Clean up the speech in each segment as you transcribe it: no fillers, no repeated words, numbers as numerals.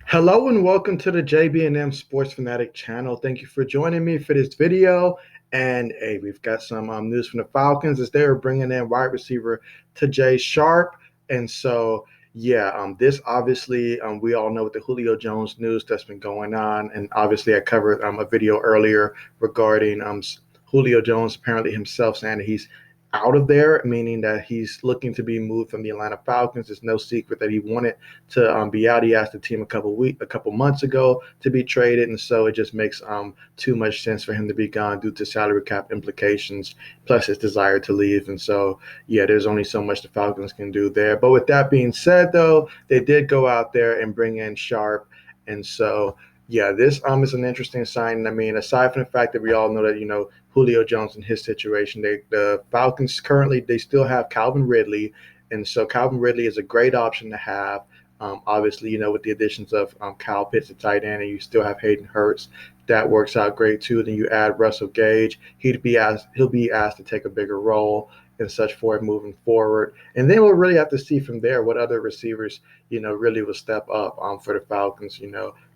Hello and welcome to the JB&M Sports Fanatic channel. Thank you for joining me for this video. And hey, we've got some news from the Falcons as they are bringing in wide receiver Tajee Sharpe. And so, yeah, this obviously we all know with the Julio Jones news that's been going on. And obviously, I covered a video earlier regarding Julio Jones apparently himself saying that he's out of there, meaning that he's looking to be moved from the Atlanta Falcons. It's no secret that he wanted to be out. He asked the team a couple months ago to be traded, and so it just makes too much sense for him to be gone due to salary cap implications, plus his desire to leave. And so, yeah, there's only so much the Falcons can do there. But with that being said, though, they did go out there and bring in Sharp, and so. Yeah, this is an interesting sign. I mean, aside from the fact that we all know that Julio Jones and his situation, the Falcons currently they still have Calvin Ridley, and so Calvin Ridley is a great option to have. Obviously, with the additions of Kyle Pitts at tight end, and you still have Hayden Hurst, that works out great too. Then you add Russell Gage; he'll be asked to take a bigger role and such for it moving forward. And then we'll really have to see from there what other receivers, really will step up for the Falcons.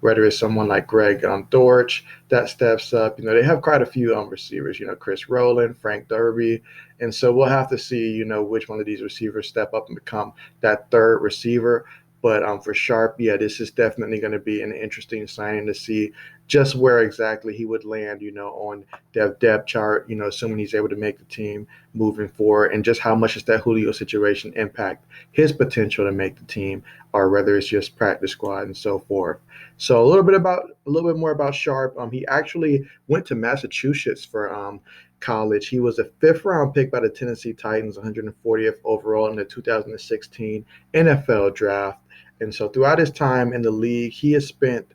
Whether it's someone like Greg Dortch that steps up. They have quite a few receivers. Chris Rowland, Frank Derby, and so we'll have to see, which one of these receivers step up and become that third receiver. But for Sharp, yeah, this is definitely going to be an interesting signing to see just where exactly he would land, on the depth chart, assuming he's able to make the team moving forward, and just how much does that Julio situation impact his potential to make the team, or whether it's just practice squad and so forth. So a little bit more about Sharp. He actually went to Massachusetts for college. He was a fifth round pick by the Tennessee Titans, 140th overall in the 2016 NFL draft. And so throughout his time in the league, he has spent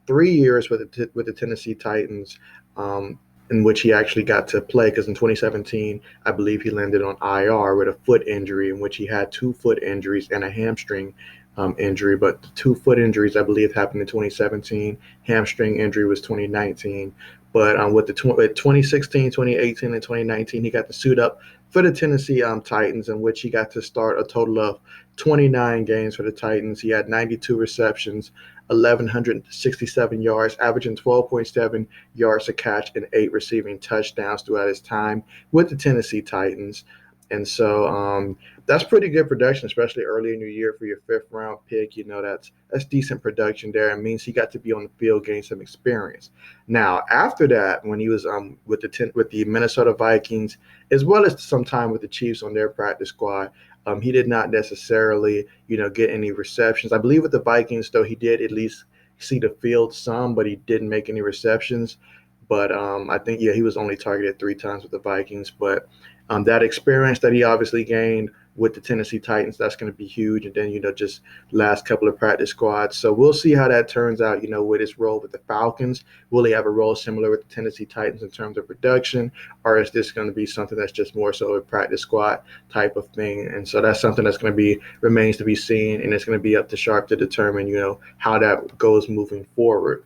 3 years with the Tennessee Titans, in which he actually got to play. Because in 2017, I believe he landed on IR with a foot injury, in which he had 2 foot injuries and a hamstring injury. But the 2 foot injuries, I believe, happened in 2017. Hamstring injury was 2019. But with 2016, 2018, and 2019, he got to suit up for the Tennessee Titans, in which he got to start a total of 29 games for the Titans. He had 92 receptions, 1,167 yards, averaging 12.7 yards a catch and 8 receiving touchdowns throughout his time with the Tennessee Titans. And so that's pretty good production, especially early in the year for your fifth round pick. That's decent production there. It means he got to be on the field, gain some experience. Now, after that, when he was with the Minnesota Vikings, as well as some time with the Chiefs on their practice squad, he did not necessarily, get any receptions. I believe with the Vikings, though, he did at least see the field some, but he didn't make any receptions. But I think, yeah, he was only targeted 3 times with the Vikings. But that experience that he obviously gained with the Tennessee Titans, that's going to be huge. And then, just last couple of practice squads. So we'll see how that turns out, with his role with the Falcons. Will he have a role similar with the Tennessee Titans in terms of production? Or is this going to be something that's just more so a practice squad type of thing? And so that's something that's going to remains to be seen. And it's going to be up to Sharp to determine, how that goes moving forward.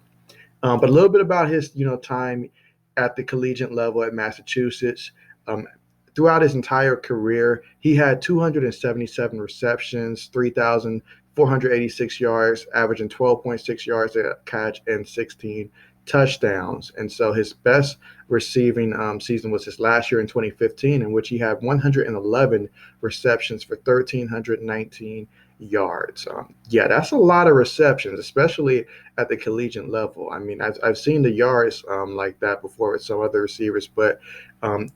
But a little bit about his, time at the collegiate level at Massachusetts. Um, Throughout his entire career, he had 277 receptions, 3,486 yards, averaging 12.6 yards a catch and 16 touchdowns. And so his best receiving season was his last year in 2015, in which he had 111 receptions for 1,319 yards. Yeah, that's a lot of receptions, especially at the collegiate level. I mean, I've seen the yards like that before with some other receivers, but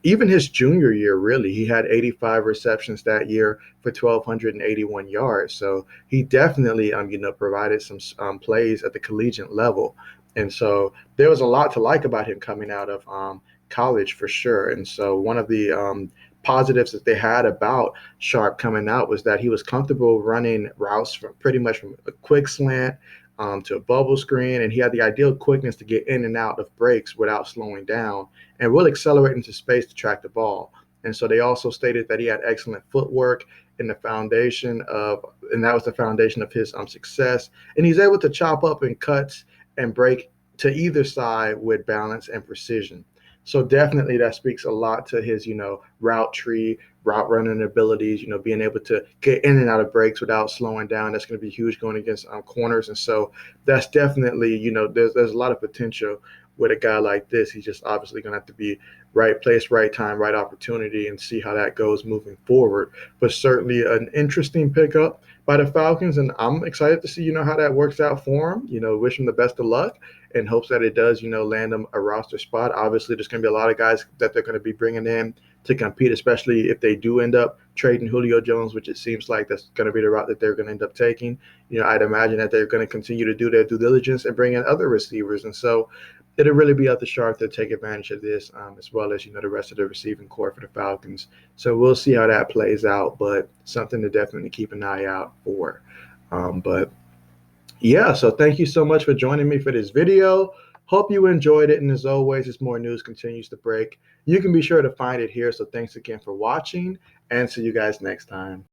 even his junior year, really, he had 85 receptions that year for 1,281 yards. So he definitely, provided some plays at the collegiate level. And so there was a lot to like about him coming out of college for sure. And so one of the positives that they had about Sharp coming out was that he was comfortable running routes from pretty much from a quick slant to a bubble screen, and he had the ideal quickness to get in and out of breaks without slowing down, and will accelerate into space to track the ball. And so they also stated that he had excellent footwork in the foundation of, and that was the foundation of his success. And he's able to chop up in cuts and break to either side with balance and precision. So definitely that speaks a lot to his, route tree route running abilities, being able to get in and out of breaks without slowing down. That's going to be huge going against corners. And so that's definitely, there's a lot of potential with a guy like this. He's just obviously going to have to be right place, right time, right opportunity, and see how that goes moving forward. But certainly an interesting pickup by the Falcons, and I'm excited to see, how that works out for him. Wish him the best of luck in hopes that it does, land them a roster spot. Obviously, there's going to be a lot of guys that they're going to be bringing in to compete, especially if they do end up trading Julio Jones, which it seems like that's going to be the route that they're going to end up taking. I'd imagine that they're going to continue to do their due diligence and bring in other receivers. And so it'll really be up to Sharp to take advantage of this, as well as, the rest of the receiving core for the Falcons. So we'll see how that plays out, but something to definitely keep an eye out for. But yeah, so thank you so much for joining me for this video. Hope you enjoyed it. And as always, as more news continues to break, you can be sure to find it here. So thanks again for watching, and see you guys next time.